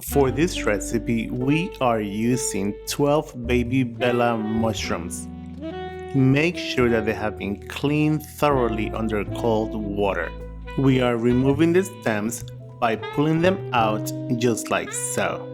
For this recipe, we are using 12 baby bella mushrooms. Make sure that they have been cleaned thoroughly under cold water. We are removing the stems by pulling them out just like so.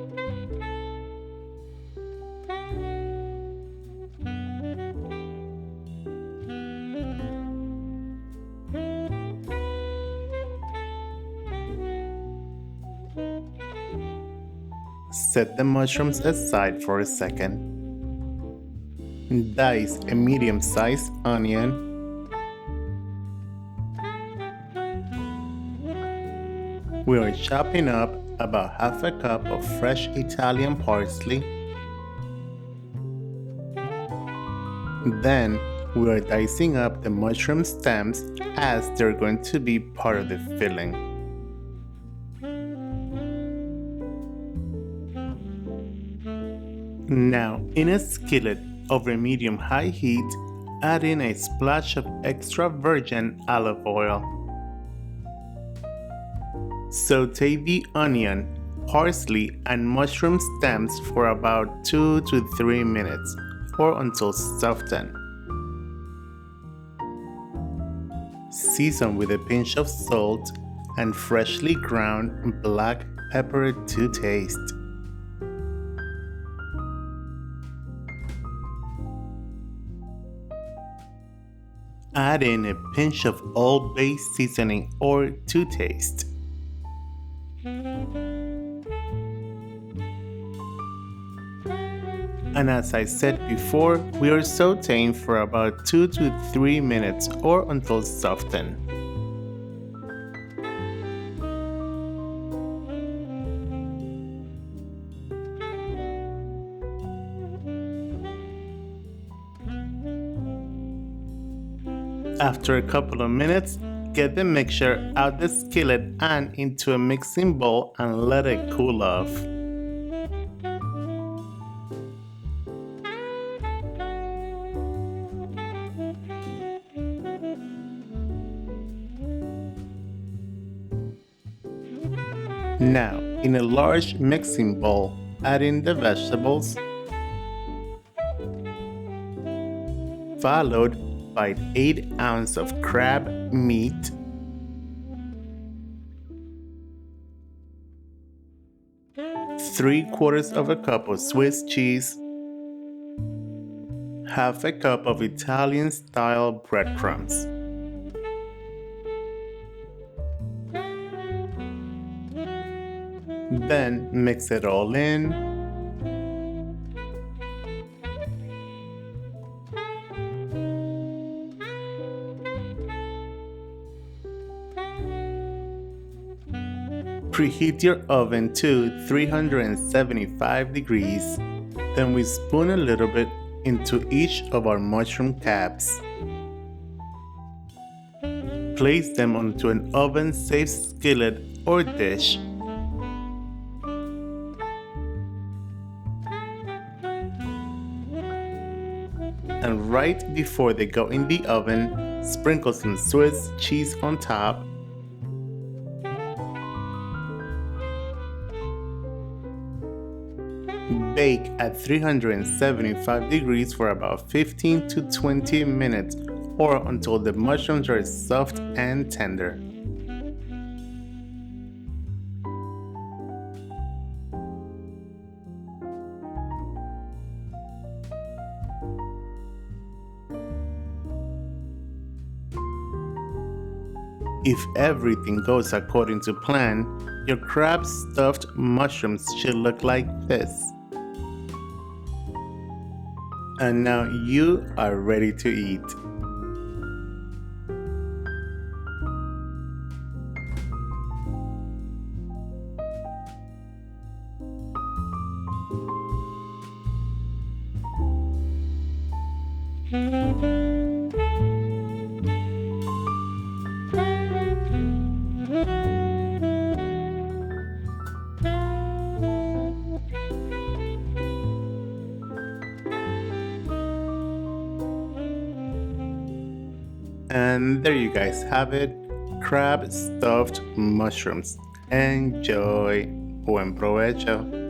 Set the mushrooms aside for a second. Dice a medium-sized onion. We are chopping up about half a cup of fresh Italian parsley. Then we are dicing up the mushroom stems as they're going to be part of the filling. Now, in a skillet over medium-high heat, add in a splash of extra virgin olive oil. Sauté the onion, parsley, and mushroom stems for about 2 to 3 minutes or until softened. Season with a pinch of salt and freshly ground black pepper to taste. Add in a pinch of Old Bay seasoning or to taste. And as I said before, we are sauteing for about 2 to 3 minutes or until softened. After a couple of minutes, get the mixture out the skillet and into a mixing bowl and let it cool off. Now, in a large mixing bowl, add in the vegetables, followed by 8 ounces of crab meat, three-quarters of a cup of Swiss cheese, half a cup of Italian-style breadcrumbs. Then mix it all in. Preheat your oven to 375 degrees. Then we spoon a little bit into each of our mushroom caps. Place them onto an oven-safe skillet or dish. And right before they go in the oven, sprinkle some Swiss cheese on top. Bake at 375 degrees for about 15 to 20 minutes or until the mushrooms are soft and tender. If everything goes according to plan, your crab stuffed mushrooms should look like this. And now you are ready to eat. And there you guys have it, crab stuffed mushrooms. Enjoy! Buen provecho.